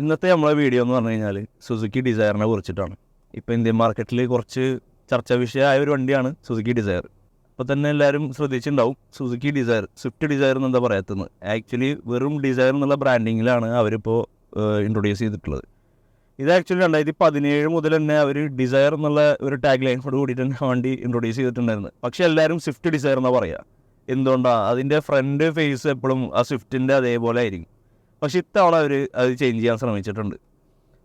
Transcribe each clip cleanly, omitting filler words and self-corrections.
ഇന്നത്തെ നമ്മളെ വീഡിയോ എന്ന് പറഞ്ഞു കഴിഞ്ഞാൽ സുസുക്കി ഡിസയറിനെ കുറിച്ചിട്ടാണ്. ഇപ്പോൾ ഇന്ത്യൻ മാർക്കറ്റിൽ കുറച്ച് ചർച്ചാ വിഷയമായ ഒരു വണ്ടിയാണ് സുസുക്കി ഡിസയർ. അപ്പോൾ തന്നെ എല്ലാവരും ശ്രദ്ധിച്ചിട്ടുണ്ടാവും, സുസുക്കി ഡിസയർ, സ്വിഫ്റ്റ് ഡിസയർ എന്നെന്താ പറയാത്തത്. ആക്ച്വലി വെറും ഡിസയർ എന്നുള്ള ബ്രാൻഡിങ്ങിലാണ് അവരിപ്പോൾ ഇൻട്രൊഡ്യൂസ് ചെയ്തിട്ടുള്ളത്. ഇത് ആക്ച്വലി 2017 മുതൽ തന്നെ അവർ ഡിസയർ എന്നുള്ള ഒരു ടാഗ് ലൈനോട് കൂടിയിട്ട് തന്നെ വണ്ടി ഇൻട്രൊഡ്യൂസ് ചെയ്തിട്ടുണ്ടായിരുന്നു. പക്ഷേ എല്ലാവരും സ്വിഫ്റ്റ് ഡിസയർ എന്നാണ് പറയുക. എന്തുകൊണ്ടാണ്? അതിൻ്റെ ഫ്രണ്ട് ഫേസ് എപ്പോഴും ആ സ്വിഫ്റ്റിൻ്റെ അതേപോലെ ആയിരിക്കും. പക്ഷേ ഇത്തവണ അവർ അത് ചേഞ്ച് ചെയ്യാൻ ശ്രമിച്ചിട്ടുണ്ട്.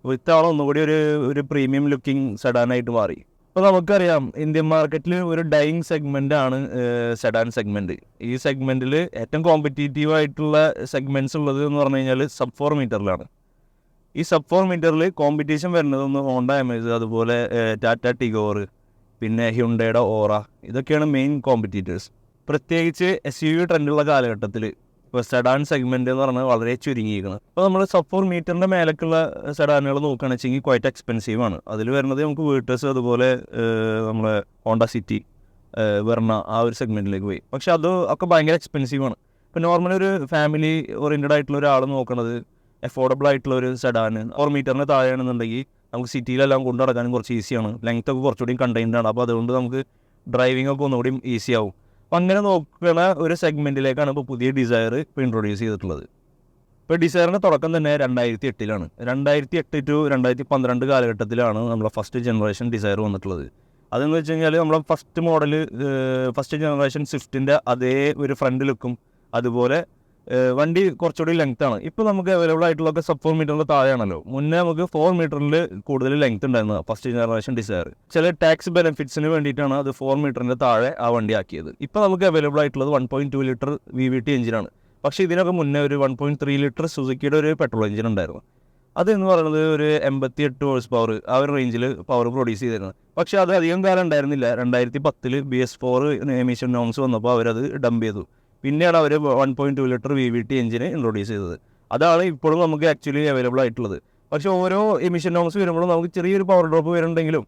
അപ്പോൾ ഇത്തവണ ഒന്നുകൂടി ഒരു പ്രീമിയം ലുക്കിംഗ് സെഡാനായിട്ട് മാറി. അപ്പോൾ നമുക്കറിയാം, ഇന്ത്യൻ മാർക്കറ്റിൽ ഒരു ഡൈയിങ് സെഗ്മെൻ്റാണ് സെഡാൻ സെഗ്മെൻറ്റ്. ഈ സെഗ്മെൻറ്റിൽ ഏറ്റവും കോമ്പറ്റീറ്റീവ് ആയിട്ടുള്ള സെഗ്മെൻറ്റ്സ് ഉള്ളത് എന്ന് പറഞ്ഞു കഴിഞ്ഞാൽ സബ് 4 മീറ്ററിലാണ്. ഈ സബ് 4 മീറ്ററിൽ കോമ്പറ്റീഷൻ വരുന്നതൊന്ന് ഹോണ്ട അമേസ്, അതുപോലെ ടാറ്റ ടിഗോർ, പിന്നെ ഹ്യുണ്ടയുടെ ഓറ, ഇതൊക്കെയാണ് മെയിൻ കോമ്പറ്റീറ്റേഴ്സ്. പ്രത്യേകിച്ച് SUV ട്രെൻഡുള്ള കാലഘട്ടത്തിൽ ഇപ്പോൾ സെഡാൻ സെഗ്മെൻറ്റ് എന്ന് പറഞ്ഞാൽ വളരെ ചുരുങ്ങിയിരിക്കണം. ഇപ്പോൾ നമ്മൾ സബ് 4 മീറ്ററിൻ്റെ മേലേക്കുള്ള സെഡാനുകൾ നോക്കുകയാണെന്ന് വെച്ചെങ്കിൽ ക്വൈറ്റ് എക്സ്പെൻസീവാണ്. അതിൽ വരുന്നത് നമുക്ക് വീട്ടേഴ്സ്, അതുപോലെ നമ്മളെ ഹോണ്ട സിറ്റി, വെർണ, ആ ഒരു സെഗ്മെൻറ്റിലേക്ക് പോയി. പക്ഷെ അത് ഒക്കെ ഭയങ്കര എക്സ്പെൻസീവാണ്. ഇപ്പോൾ നോർമലി ഒരു ഫാമിലി ഓറിയൻറ്റഡ് ആയിട്ടുള്ള ഒരാൾ നോക്കണത് അഫോർഡബിൾ ആയിട്ടുള്ള ഒരു സെഡാന് 4 മീറ്ററിന് താഴെയാണെന്നുണ്ടെങ്കിൽ നമുക്ക് സിറ്റിയിലെല്ലാം കൊണ്ടു നടക്കാനും കുറച്ച് ഈസിയാണ്. ലെങ്ത് ഒക്കെ കുറച്ചുകൂടി കണ്ടെയ്ൻഡ് ആണ്. അപ്പോൾ അതുകൊണ്ട് നമുക്ക് ഡ്രൈവിംഗ് ഒക്കെ ഒന്നുകൂടി ഈസി ആവും. അപ്പം അങ്ങനെ നോക്കുന്ന ഒരു സെഗ്മെൻറ്റിലേക്കാണ് ഇപ്പോൾ പുതിയ ഡിസയർ ഇപ്പോൾ ഇൻട്രൊഡ്യൂസ് ചെയ്തിട്ടുള്ളത്. ഇപ്പോൾ ഡിസയറിൻ്റെ തുടക്കം തന്നെ 2008 2008 to 2012 കാലഘട്ടത്തിലാണ് നമ്മളെ ഫസ്റ്റ് ജനറേഷൻ ഡിസയർ വന്നിട്ടുള്ളത്. അതെന്ന് വെച്ച് കഴിഞ്ഞാൽ നമ്മളെ ഫസ്റ്റ് മോഡൽ, ഫസ്റ്റ് ജനറേഷൻ സ്വിഫ്റ്റിൻ്റെ അതേ ഒരു ഫ്രണ്ട് ലുക്കും, അതുപോലെ വണ്ടി കുറച്ചുകൂടി ലെങ്ത്താണ്. ഇപ്പോൾ നമുക്ക് അവൈലബിൾ ആയിട്ടുള്ളതൊക്കെ സബ് 4 മീറ്ററിൻ്റെ താഴെയാണല്ലോ. മുന്നേ നമുക്ക് 4 മീറ്ററിൽ കൂടുതൽ ലെങ്ത് ഉണ്ടായിരുന്നത് ഫസ്റ്റ് ജനറേഷൻ ഡിസയർ. ചില ടാക്സ് ബെനിഫിറ്റ്സിന് വേണ്ടിയിട്ടാണ് അത് 4 മീറ്ററിൻ്റെ താഴെ ആ വണ്ടി ആക്കിയത്. ഇപ്പോൾ നമുക്ക് അവൈലബിൾ ആയിട്ടുള്ളത് 1.2 ലിറ്റർ VVT എഞ്ചിനാണ്. പക്ഷേ ഇതിനൊക്കെ മുന്നേ ഒരു 1.3 ലിറ്റർ സുസുക്കിയുടെ ഒരു പെട്രോൾ എഞ്ചിൻ ഉണ്ടായിരുന്നു. അതെന്ന് പറയുന്നത് ഒരു 88 ഹോഴ്സ് പവർ, ആ ഒരു റേഞ്ചിൽ പവർ പ്രൊഡ്യൂസ് ചെയ്തിരുന്നത്. പക്ഷേ അത് അധികം കാലം ഉണ്ടായിരുന്നില്ല. 2010 BS4 എമിഷൻ നോംസ് വന്നപ്പോൾ അവരത് ഡംപ് ചെയ്തു. പിന്നെയാണ് അവർ 1.2 ലിറ്റർ VVT എഞ്ചിന് ഇൻട്രൊഡ്യൂസ് ചെയ്തത്. അതാണ് ഇപ്പോഴും നമുക്ക് ആക്ച്വലി അവൈലബിൾ ആയിട്ടുള്ളത്. പക്ഷേ ഓരോ എമിഷൻ നോംസ് വരുമ്പോഴും നമുക്ക് ചെറിയൊരു പവർ ഡ്രോപ്പ് വരുന്നുണ്ടെങ്കിലും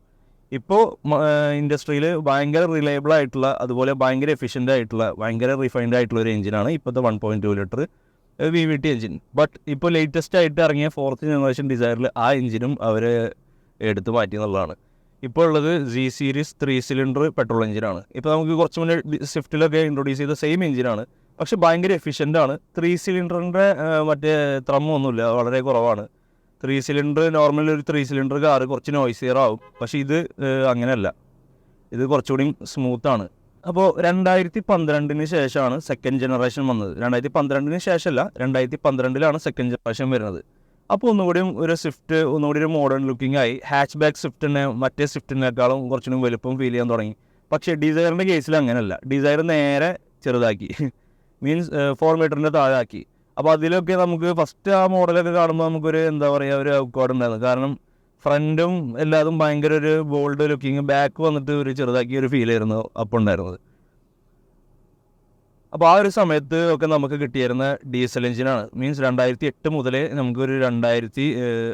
ഇപ്പോൾ ഇൻഡസ്ട്രിയിൽ ഭയങ്കര റിലയബിൾ ആയിട്ടുള്ള, അതുപോലെ ഭയങ്കര എഫിഷ്യൻ്റ് ആയിട്ടുള്ള, ഭയങ്കര റിഫൈൻഡ് ആയിട്ടുള്ള ഒരു എഞ്ചിനാണ് ഇപ്പോഴത്തെ 1.2 ലിറ്റർ VVT എഞ്ചിൻ. ബട്ട് ഇപ്പോൾ ലേറ്റസ്റ്റ് ആയിട്ട് ഇറങ്ങിയ 4th ജനറേഷൻ ഡിസയറിൽ ആ എഞ്ചിനും അവർ എടുത്ത് മാറ്റി എന്നുള്ളതാണ്. ഇപ്പോൾ ഉള്ളത് Z സീരീസ് 3 സിലിണ്ടർ പെട്രോൾ എഞ്ചിനാണ്. ഇപ്പോൾ നമുക്ക് കുറച്ച് മുന്നേ സ്വിഫ്റ്റിലൊക്കെ ഇൻട്രൊഡ്യൂസ് ചെയ്ത സെയിം എഞ്ചിനാണ്. പക്ഷേ ഭയങ്കര എഫിഷ്യൻ്റ് ആണ്. 3 സിലിണ്ടറിൻ്റെ മറ്റേ ത്രമൊന്നുമില്ല, വളരെ കുറവാണ്. 3 സിലിണ്ടർ നോർമൽ ഒരു 3 സിലിണ്ടർ കാറ് കുറച്ച് നോയ്സിയർ ആവും. പക്ഷേ ഇത് അങ്ങനെയല്ല, ഇത് കുറച്ചുകൂടി സ്മൂത്താണ്. അപ്പോൾ 2012 ശേഷമാണ് സെക്കൻഡ് ജനറേഷൻ വന്നത്. 2012 ശേഷമല്ല, 2012 സെക്കൻഡ് ജനറേഷൻ വരുന്നത്. അപ്പോൾ ഒന്നുകൂടിയും ഒരു സ്വിഫ്റ്റ് ഒന്നുകൂടി ഒരു മോഡേൺ ലുക്കിംഗ് ആയി. ഹാച്ച് ബാക്ക് സ്വിഫ്റ്റിനെ മറ്റേ സ്വിഫ്റ്റിനേക്കാളും കുറച്ചുകൂടി വലുപ്പം ഫീൽ ചെയ്യാൻ തുടങ്ങി. പക്ഷേ ഡിസയറിൻ്റെ കേസിൽ അങ്ങനെയല്ല. ഡിസയർ നേരെ ചെറുതാക്കി, മീൻസ് 4 മീറ്ററിൻ്റെ താഴെ ആക്കി. അപ്പോൾ അതിലൊക്കെ നമുക്ക് ഫസ്റ്റ് ആ മോഡലൊക്കെ കാണുമ്പോൾ നമുക്കൊരു എന്താ പറയുക, ഒരു ഔട്ട്കാർഡ് ഉണ്ടായിരുന്നു. കാരണം ഫ്രണ്ടും എല്ലാതും ഭയങ്കര ഒരു ബോൾഡ് ലുക്കിങ്, ബാക്ക് വന്നിട്ട് ഒരു ചെറുതാക്കിയ ഒരു ഫീൽ ആയിരുന്നു അപ്പോൾ ഉണ്ടായിരുന്നത്. അപ്പോൾ ആ ഒരു സമയത്ത് ഒക്കെ നമുക്ക് കിട്ടിയിരുന്ന ഡീസൽ എഞ്ചിനാണ്. മീൻസ് 2008 മുതൽ നമുക്കൊരു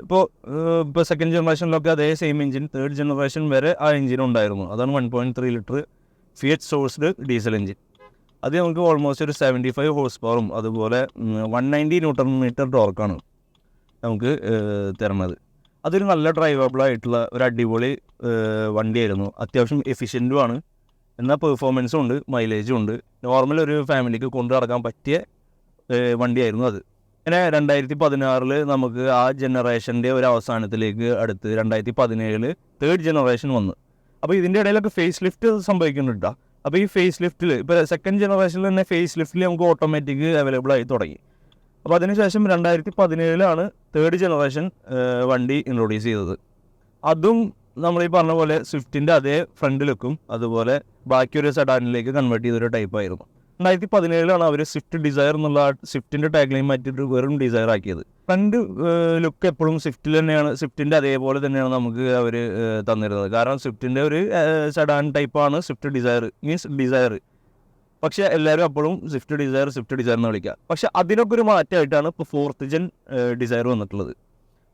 ഇപ്പോൾ സെക്കൻഡ് ജനറേഷനിലൊക്കെ അതേ സെയിം എഞ്ചിൻ, തേർഡ് ജനറേഷൻ വരെ ആ എഞ്ചിനും ഉണ്ടായിരുന്നു. അതാണ് 1.3 litre Fiat sourced diesel engine. അത് നമുക്ക് ഓൾമോസ്റ്റ് ഒരു 75 ഹോഴ്സ് പവറും അതുപോലെ 190 ന്യൂട്ടൺ മീറ്റർ ടോർക്കാണ് നമുക്ക് തരുന്നത്. അതൊരു നല്ല ഡ്രൈവബിൾ ആയിട്ടുള്ള ഒരു അടിപൊളി വണ്ടിയായിരുന്നു. അത്യാവശ്യം എഫിഷ്യൻറ്റുമാണ്, എന്നാൽ പെർഫോമൻസും ഉണ്ട്, മൈലേജും ഉണ്ട്. നോർമൽ ഒരു ഫാമിലിക്ക് കൊണ്ടു നടക്കാൻ പറ്റിയ വണ്ടിയായിരുന്നു അത്. അങ്ങനെ 2016 നമുക്ക് ആ ജനറേഷൻ്റെ ഒരു അവസാനത്തിലേക്ക് അടുത്ത് 2017 തേർഡ് ജനറേഷൻ വന്നു. അപ്പോൾ ഇതിൻ്റെ ഇടയിലൊക്കെ ഫേസ് ലിഫ്റ്റ് സംഭവിക്കുന്നുണ്ട്. അപ്പോൾ ഈ ഫേസ് ലിഫ്റ്റിൽ ഇപ്പോൾ സെക്കൻഡ് ജനറേഷനിൽ തന്നെ ഫേസ് ലിഫ്റ്റിൽ നമുക്ക് ഓട്ടോമാറ്റിക് അവൈലബിൾ ആയി തുടങ്ങി. അപ്പോൾ അതിനുശേഷം 2017 തേർഡ് ജനറേഷൻ വണ്ടി ഇൻട്രൊഡ്യൂസ് ചെയ്തത്. അതും നമ്മൾ ഈ പറഞ്ഞ പോലെ സ്വിഫ്റ്റിൻ്റെ അതേ ഫ്രണ്ട് ലുക്കും, അതുപോലെ ബാക്കി ഒരു സെഡാനിലേക്ക് കൺവേർട്ട് ചെയ്തൊരു ടൈപ്പായിരുന്നു. 2017 അവർ സ്വിഫ്റ്റ് ഡിസയർ എന്നുള്ള സ്വിഫ്റ്റിൻ്റെ ടാഗ്ലൈൻ മാറ്റിയിട്ട് വെറും ഡിസയർ ആക്കിയത്. ഫ്രണ്ട് ലുക്ക് എപ്പോഴും സ്വിഫ്റ്റിൽ തന്നെയാണ്, സ്വിഫ്റ്റിൻ്റെ അതേപോലെ തന്നെയാണ് നമുക്ക് അവർ തന്നിരുന്നത്. കാരണം സ്വിഫ്റ്റിൻ്റെ ഒരു സെഡാൻ ടൈപ്പാണ് സ്വിഫ്റ്റ് ഡിസയർ, മീൻസ് ഡിസയർ. പക്ഷേ എല്ലാവരും അപ്പോഴും സ്വിഫ്റ്റ് ഡിസയർ എന്ന് വിളിക്കുക. പക്ഷേ അതിനൊക്കെ ഒരു മാറ്റമായിട്ടാണ് ഇപ്പോൾ 4th ജെൻ ഡിസയർ വന്നിട്ടുള്ളത്.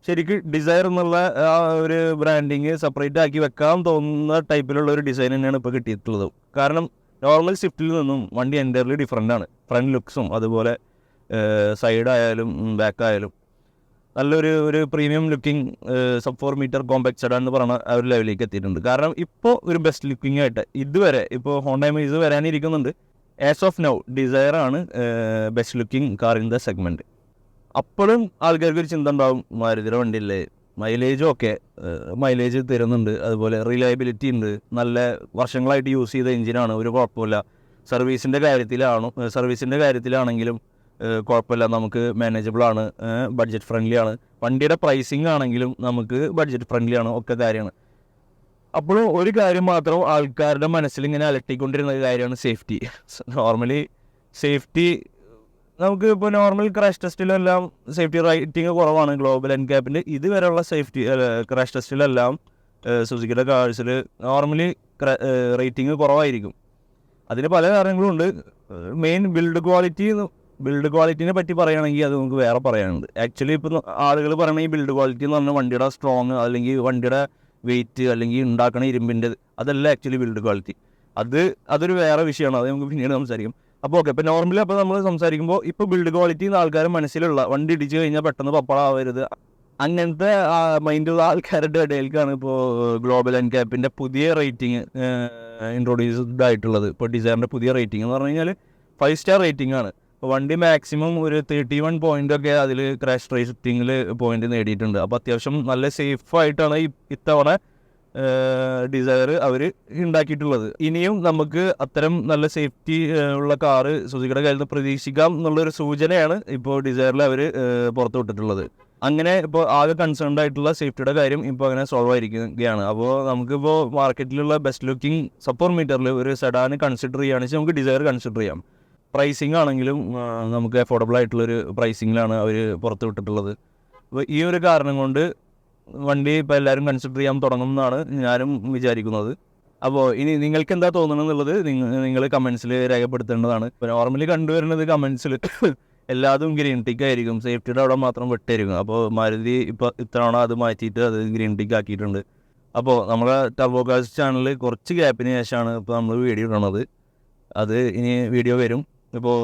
ശരിക്കും ഡിസയർ എന്നുള്ള ആ ഒരു ബ്രാൻഡിങ് സെപ്പറേറ്റ് ആക്കി വെക്കാൻ തോന്നുന്ന ടൈപ്പിലുള്ള ഒരു ഡിസൈൻ തന്നെയാണ് ഇപ്പോൾ കിട്ടിയിട്ടുള്ളത്. കാരണം നോർമൽ സ്വിഫ്റ്റിൽ നിന്നും വണ്ടി എൻ്റയർലി ഡിഫറൻ്റ് ആണ്. ഫ്രണ്ട് ലുക്സും അതുപോലെ സൈഡായാലും ബാക്കായാലും നല്ലൊരു premium looking sub 4 metre compact sedan എന്ന് പറഞ്ഞ ആ ഒരു ലെവലിലേക്ക് എത്തിയിട്ടുണ്ട്. കാരണം ഇപ്പോൾ ഒരു ബെസ്റ്റ് ലുക്കിംഗ് ആയിട്ട് ഇതുവരെ ഇപ്പോൾ ഹോണ്ട അമേസ് വരാനിരിക്കുന്നുണ്ട്. ആസ് ഓഫ് നൗ ഡിസയർ ആണ് best looking car in the segment. അപ്പോഴും ആൾക്കാർക്ക് ഒരു ചിന്ത ഉണ്ടാവും, മാരുതിയുടെ വണ്ടിയല്ലേ, മൈലേജും ഒക്കെ മൈലേജ് തരുന്നുണ്ട്, അതുപോലെ റിലയബിലിറ്റി ഉണ്ട്, നല്ല വർഷങ്ങളായിട്ട് യൂസ് ചെയ്ത എഞ്ചിനാണ്, ഒരു കുഴപ്പമില്ല. സർവീസിൻ്റെ കാര്യത്തിലാണെങ്കിലും കുഴപ്പമില്ല, നമുക്ക് മാനേജബിളാണ്, ബഡ്ജറ്റ് ഫ്രണ്ട്ലി ആണ്. വണ്ടിയുടെ പ്രൈസിങ് ആണെങ്കിലും നമുക്ക് ബഡ്ജറ്റ് ഫ്രണ്ട്ലി ആണ്, ഒക്കെ കാര്യമാണ്. അപ്പോഴും ഒരു കാര്യം മാത്രം ആൾക്കാരുടെ മനസ്സിൽ ഇങ്ങനെ അലട്ടിക്കൊണ്ടിരുന്ന കാര്യമാണ് സേഫ്റ്റി. നോർമലി സേഫ്റ്റി നമുക്ക് ഇപ്പോൾ നോർമൽ ക്രാഷ് ടെസ്റ്റിലെല്ലാം സേഫ്റ്റി റേറ്റിംഗ് കുറവാണ്. ഗ്ലോബൽ എൻകാപ്പിൻ്റെ ഇതുവരെയുള്ള സേഫ്റ്റി ക്രാഷ് ടെസ്റ്റിലെല്ലാം സുസുക്കിയുടെ കാഴ്സിൽ നോർമലി റേറ്റിംഗ് കുറവായിരിക്കും. അതിന് പല കാരണങ്ങളുണ്ട്. മെയിൻ ബിൽഡ് ക്വാളിറ്റിനെ പറ്റി പറയുകയാണെങ്കിൽ അത് നമുക്ക് വേറെ പറയാനുണ്ട്. ആക്ച്വലി ഇപ്പോൾ ആളുകൾ പറയണ ഈ ബിൽഡ് ക്വാളിറ്റി എന്ന് പറഞ്ഞാൽ വണ്ടിയുടെ സ്ട്രോങ്, അല്ലെങ്കിൽ വണ്ടിയുടെ വെയിറ്റ്, അല്ലെങ്കിൽ ഉണ്ടാക്കണ ഇരുമ്പിൻ്റെ, അതല്ല ആക്ച്വലി ബിൽഡ് ക്വാളിറ്റി. അതൊരു വേറെ വിഷയമാണ്, അത് നമുക്ക് പിന്നീട് സംസാരിക്കും. അപ്പോൾ ഓക്കെ, ഇപ്പോൾ നോർമലി അപ്പോൾ നമ്മൾ സംസാരിക്കുമ്പോൾ ഇപ്പോൾ ബിൽഡ് ക്വാളിറ്റി ആൾക്കാരുടെ മനസ്സിലുള്ള വണ്ടി ഇടിച്ച് കഴിഞ്ഞാൽ പെട്ടെന്ന് പപ്പടാവരുത്, അങ്ങനത്തെ മൈൻഡുള്ള ആൾക്കാരുടെ ഇടയിലേക്കാണ് ഇപ്പോൾ ഗ്ലോബൽ എൻകാപ്പിൻ്റെ പുതിയ റേറ്റിംഗ് ഇൻട്രൊഡ്യൂസ്ഡ് ആയിട്ടുള്ളത്. ഇപ്പോൾ ഡിസൈറിൻ്റെ പുതിയ റേറ്റിംഗ് എന്ന് പറഞ്ഞു കഴിഞ്ഞാൽ 5 സ്റ്റാർ റേറ്റിംഗ് ആണ്. അപ്പോൾ വണ്ടി മാക്സിമം ഒരു 31 പോയിൻ്റൊക്കെ അതിൽ ക്രാഷ് റേറ്റിങ്ങിൽ പോയിൻ്റ് നേടിയിട്ടുണ്ട്. അപ്പോൾ അത്യാവശ്യം നല്ല സേഫായിട്ടാണ് ഇത്തവണ ഡിസയർ അവർ ഉണ്ടാക്കിയിട്ടുള്ളത്. ഇനിയും നമുക്ക് അത്തരം നല്ല സേഫ്റ്റി ഉള്ള കാറ് സുസുക്കിയുടെ കയ്യിൽ നിന്ന് പ്രതീക്ഷിക്കാം എന്നുള്ളൊരു സൂചനയാണ് ഇപ്പോൾ ഡിസയറിൽ അവർ പുറത്തു വിട്ടിട്ടുള്ളത്. അങ്ങനെ ഇപ്പോൾ ആകെ കൺസേൺഡ് ആയിട്ടുള്ള സേഫ്റ്റിയുടെ കാര്യം ഇപ്പോൾ അങ്ങനെ സോൾവ് ആയിരിക്കുകയാണ്. അപ്പോൾ നമുക്കിപ്പോൾ മാർക്കറ്റിലുള്ള ബെസ്റ്റ് ലുക്കിംഗ് സബ് 4 മീറ്ററിൽ ഒരു സെഡാന് കൺസിഡർ ചെയ്യുകയാണെന്ന് വെച്ചാൽ നമുക്ക് ഡിസയർ കൺസിഡർ ചെയ്യാം. പ്രൈസിങ് ആണെങ്കിലും നമുക്ക് അഫോർഡബിൾ ആയിട്ടുള്ളൊരു പ്രൈസിങ്ങിലാണ് അവർ പുറത്തു വിട്ടിട്ടുള്ളത്. അപ്പോൾ ഈ ഒരു കാരണം കൊണ്ട് വണ്ടി ഇപ്പോൾ എല്ലാവരും കൺസിഡർ ചെയ്യാൻ തുടങ്ങും എന്നാണ് ഞാനും വിചാരിക്കുന്നത്. അപ്പോൾ ഇനി നിങ്ങൾക്ക് എന്താ തോന്നുന്നത് എന്നുള്ളത് നിങ്ങൾ കമൻസിൽ രേഖപ്പെടുത്തേണ്ടതാണ്. ഇപ്പോൾ നോർമലി കണ്ടുവരുന്നത് കമൻസിൽ എല്ലാതും ഗ്രീൻ ടിക്ക് ആയിരിക്കും, സേഫ്റ്റിയുടെ അവിടെ മാത്രം വെട്ടായിരിക്കും. അപ്പോൾ മാരുതി ഇപ്പോൾ ഇത്തവണ അത് മാറ്റിയിട്ട് അത് ഗ്രീൻ ടിക്ക് ആക്കിയിട്ടുണ്ട്. അപ്പോൾ നമ്മുടെ ടർബോ കാഴ്സ് ചാനലിൽ കുറച്ച് ഗ്യാപ്പിന് ശേഷമാണ് ഇപ്പോൾ നമ്മൾ വീഡിയോ ഇടണത്. അത് ഇനി വീഡിയോ വരും. ഇപ്പോൾ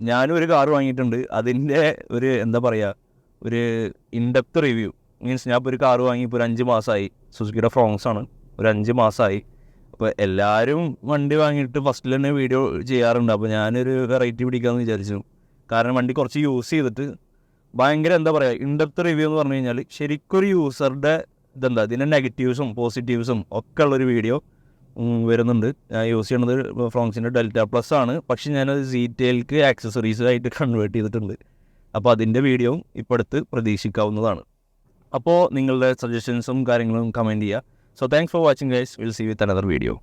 ഞാനും ഒരു കാർ വാങ്ങിയിട്ടുണ്ട്, അതിൻ്റെ ഒരു എന്താ പറയുക, ഒരു ഇൻഡെപ്ത് റിവ്യൂ മീൻസ് ഞാൻ ഇപ്പോൾ ഒരു കാർ വാങ്ങി ഇപ്പോൾ ഒരു 5 മാസമായി. സുസുക്കിയുടെ ഫ്രോങ്സ് ആണ്, ഒരു 5 മാസമായി. അപ്പോൾ എല്ലാവരും വണ്ടി വാങ്ങിയിട്ട് ഫസ്റ്റിൽ തന്നെ വീഡിയോ ചെയ്യാറുണ്ട്. അപ്പോൾ ഞാനൊരു വെറൈറ്റി പിടിക്കാമെന്ന് വിചാരിച്ചു. കാരണം വണ്ടി കുറച്ച് യൂസ് ചെയ്തിട്ട് ഭയങ്കര എന്താ പറയുക, ഇൻഡെപ്ത് റിവ്യൂ എന്ന് പറഞ്ഞു കഴിഞ്ഞാൽ ശരിക്കൊരു യൂസറുടെ ഇതിൻ്റെ നെഗറ്റീവ്സും പോസിറ്റീവ്സും ഒക്കെ ഉള്ളൊരു വീഡിയോ വരുന്നുണ്ട്. ഞാൻ യൂസ് ചെയ്യണത് ഫ്രോങ്സിൻ്റെ ഡെൽറ്റ പ്ലസ് ആണ്, പക്ഷേ ഞാനത് സീറ്റെയിൽക്ക് ആക്സസറീസ് ആയിട്ട് കൺവേർട്ട് ചെയ്തിട്ടുണ്ട്. അപ്പോൾ അതിൻ്റെ വീഡിയോയും ഇപ്പോൾ അടുത്ത് പ്രതീക്ഷിക്കാവുന്നതാണ്. അപ്പോൾ നിങ്ങളുടെ സജഷൻസും കാര്യങ്ങളും കമൻറ്റ് ചെയ്യുക. So thanks for watching guys. Will see with another video.